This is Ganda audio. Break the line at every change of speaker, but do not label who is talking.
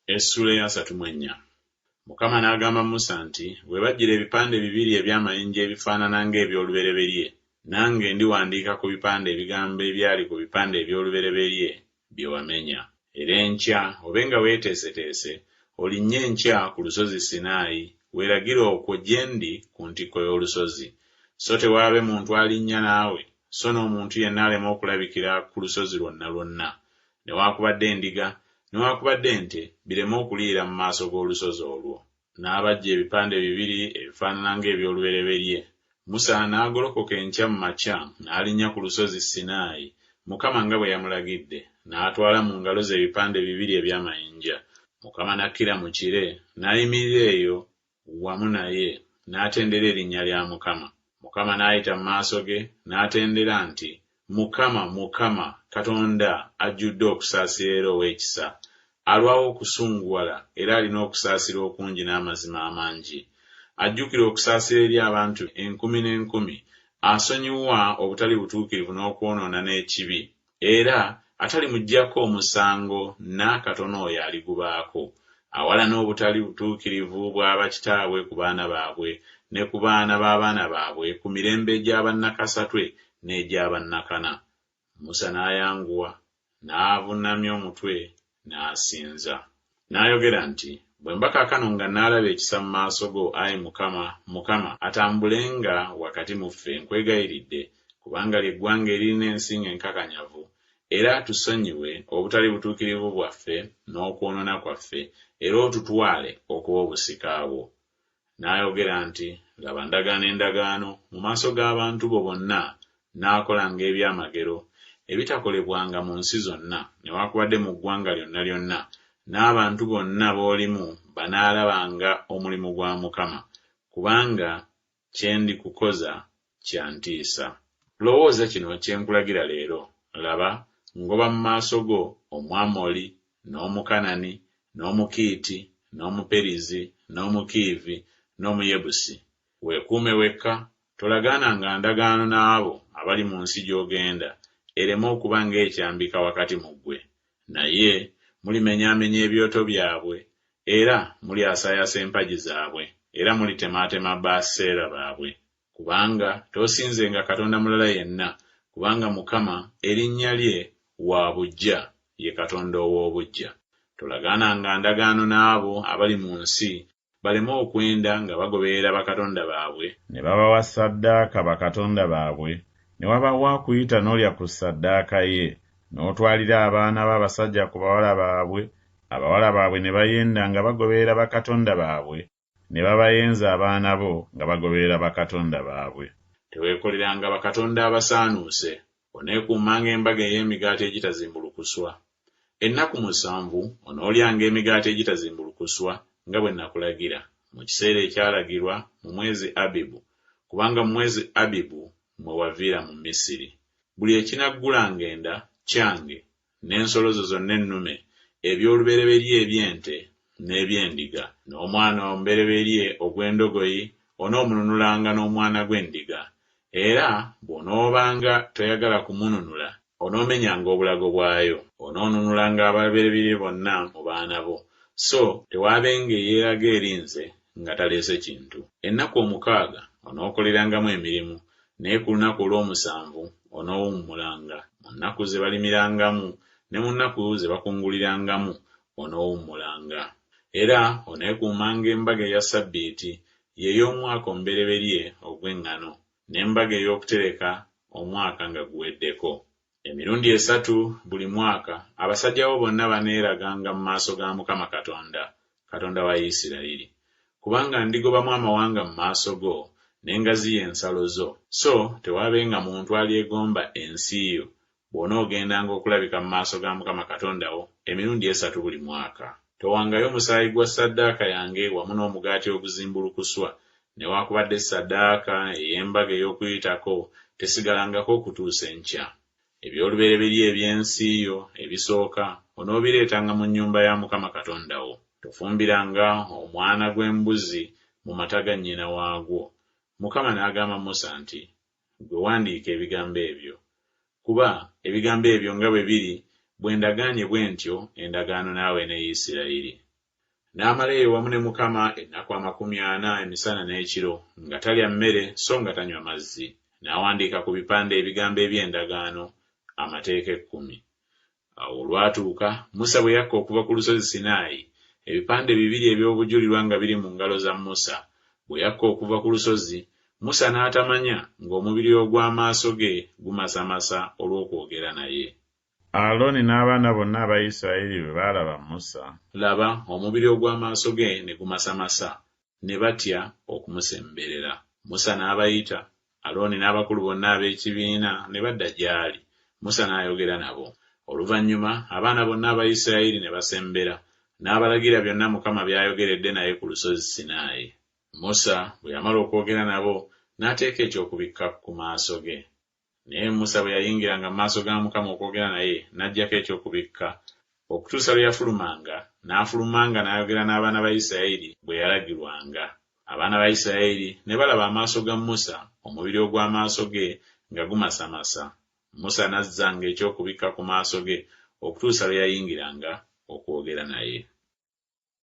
Essula ya 34. Mukama n'agamba Musa nti, bwe bajjira ebipande bibiri eby'amayinja ebifaanana ng'ebyolubereberye, nange ndiwandiika ku bipande ebigambo ebyali ku bipande ebyolubereberye bye wamenya. Era enkya obenga weeteeseteese, olinnye enkya ku lusozi Sinaayi, weeragire okwo gye ndi ku ntikko y'olusozi. So tewaabe muntu alinnya naawe, so n'omuntu yenna alema okulabikira ku lusozi lwonna lwonna. Newaakubadde endiga, newaakubadde ente, bireme okuliira mu maaso g'olusozi olwo. N'abajja ebipande bibiri ebifaanana ng'ebyolubereberye. Musa n'agolokoka enkya mu makya n'alinnya ku lusozi Sinaayi, Mukama nga bwe yamulagidde, n'atwala mu ngalo ze ebipande bibiri eby'amayinja. Mukama n'akkira mu kire, n'ayimirira eyo wamu naye, n'atendera erinnya lya Mukama. Mukama n'ayita mu maaso ge, n'atendera nti, Mukama, Mukama, Katonda ajjudde okusaasira era ow'ekisa, alwawo okusunguwala era alina okusaasira okungi n'amazima amangi. Ajjukira okusaasira eri abantu 10,000, asonyiwa obutali butuukirivu n'okwonoona n'ekibi, era atalimuggyako omusango n'akatono oyo aligubaako. Awalana obutali butuukirivu bwa bakitaabwe ku baana baabwe ne ku baana b'abaana baabwe, ku mirembe egy'abannakasatwe n'egy'abannakana. Musa n'ayanguwa, n'avunnamya omutwe, n'asinza. N'ayogera nti, bwe mba kaakano nga n'alaba ekisa mu maaso go, Ayi Mukama, Mukama, atambulenga wakati mu ffe, nkwegayiridde, kubanga ly'eggwanga eririna ensingo enkakanyavu, era tusonyiwe obutali butuukirivu bwaffe n'okwonoona kwaffe, era otutwale okuba obusika bwo. N'ayogera nti, laba ndagaano endagaano mu maaso g'abantu bo bonna, n'akolanga ebyamagero ebitakolebwanga mu nsi zonna, newaakubadde mu ggwanga lyonna lyonna, n'abantu bonna b'olimu banaalabanga omulimu gwa Mukama, kubanga kye ndikukoza kya ntiisa. Lowooza kino kye nkulagira leero. Laba, ngoba mu maaso go Omwamoli, n'Omukanani, n'Omukiiti, n'Omuperizi, n'Omukiivi, n'Omuyebusi. Weekuume wekka, tolagaananga ndagaano n'abo abali mu nsi gy'ogenda, ereme okuba ng'ekyambika wakati mu ggwe. Naye mulimenyaamenya ebyoto byabwe, era mulyasaayasa empagi zaabwe, era mulitemaatema Baaseera baabwe. Kubanga toosinzenga katonda mulala yenna, kubanga Mukama erinnya lye wa buggya, ye Katonda ow'obuggya. Tolagaananga ndagaano n'abo abali mu nsi, baleme okwenda nga bagoberera bakatonda baabwe, ne babawa ssaddaaka bakatonda baabwe, ne wabawa kuyita n'olya ku ssaddaaka ye, n'otwalira abaana b'abasajja ku bawala baabwe, abawala baabwe ne bayenda nga bagoberera bakatonda baabwe, ne babayenza abaana bo nga bagoberera bakatonda baabwe. Teweekoleranga bakatonda abasaanuuse, oneekuumanga embaga ey'emigaati egitazimbulukuswa. Ennaku 7 onoolyanga emigaati egitazimbulukuswa nga bwe nakulagira, mu kiseera ekyalagirwa mu mwezi Abibu, kubanga mu mwezi Abibu mwe waviira mu Misiri. Buli ekinaggulanga enda kyange, n'ensolo zo zonna ennume, ebyolubereberye eby'ente n'eby'endiga, n'omwana omubereberye ogw'endogoyi onoomununulanga n'omwana gw'endiga. Era bw'onoobanga toyagala kumununula, onoomenyanga obulago bwayo. Onoonunulanga ababereberye bonna mu baana bo, so tewaabenga eyeeraga erinze nga taleese kintu. Ennaku 6 onookolerangamu emirimu, naye ku lunaku olw'omusanvu onoowummulanga. Mu nnaku ze balimirangamu ne mu nnaku ze bakungulirangamu onoowummulanga. Era oneekuumanga embaga eya Ssabbiiti, ye y'omwaka omubereberye ogw'eŋŋaano, n'embaga ey'okutereka omwaka nga guweddeko. Emirundi 3 buli mwaka abasajja bo bonna baneeraganga mu maaso ga Mukama Katonda, Katonda wa Isirayiri, kubanga ndigobamu amawanga mu maaso go, n'engaziya ensalo zo. So tewaabenga muntu alyegomba ensi yo bw'onoogendanga okulabika mu maaso ga Mukama Katonda wo emirundi 3 buli mwaka. Towangayo musaayi gwa ssaddaaka yange wamu n'omugaati oguzimbulukuswa, newaakubadde ssaddaaka ey'embaga ey'okuyitako tesigalangako okutuusa enkya. Ebyolubereberye eby'ensi yo ebisooka onoobireetanga mu nnyumba ya Mukama Katonda wo. Tofumbiranga omwana gw'embuzi mu mata ga nnyina waagwo. Mukama n'agamba Musa nti, gwe wandiika ebigambo ebyo, kuba ebigambo ebyo nga bwe biri bwe ndagaanye bwe ntyo endagaano naawe ne Isirayiri. N'amala eyo wamu ne Mukama ennaku 40 emisana n'ekiro nga talya mmere so nga tanywa mazzi. N'awandiika ku bipande ebigambo eby'endagaano, amateeka 10. Awo olwatuuka Musa bwe yakka okuva ku lusozi Sinaayi, ebipande 2 eby'obujulirwa nga biri mu ngalo za Musa. Bwe yakka okuva ku lusozi, Musa n'atamanya ng'omubiri ogw'amaaso ge gumasamasa olw'okwogera naye. Alooni n'abaana bonna aba Isirayiri bwe baalaba Musa, laba omubiri ogw'amaaso ge ne gumasamasa, ne batya okumusemberera. Musa n'abayita, Alooni n'abakulu bonna ab'ekibiina ne badda gy'ali. Musa n'ayogera nabo. Oluvannyuma abaana bonna aba Isirayiri ne basembera, n'abalagira byonna Mukama by'ayogeredde naye ku lusozi Sinaayi. Musa bwe yamala okwogera nabo, n'ateeka ekyokubikka ku maaso ge. Naye Musa bwe yayingiranga mu maaso ga Mukama okwogera naye, n'aggyako ekyokubikka, okutuusa lwe yafulumanga, n'afulumanga n'ayogera n'abaana ba Isirayiri bwe yalagirwanga. Abaana ba Isirayiri ne balaba amaaso ga Musa, omubiri ogw'amaaso ge nga gumasamasa. Musa n'azzanga ekyokubikka ku maaso ge okutuusa lwe yayingiranga okwogera naye.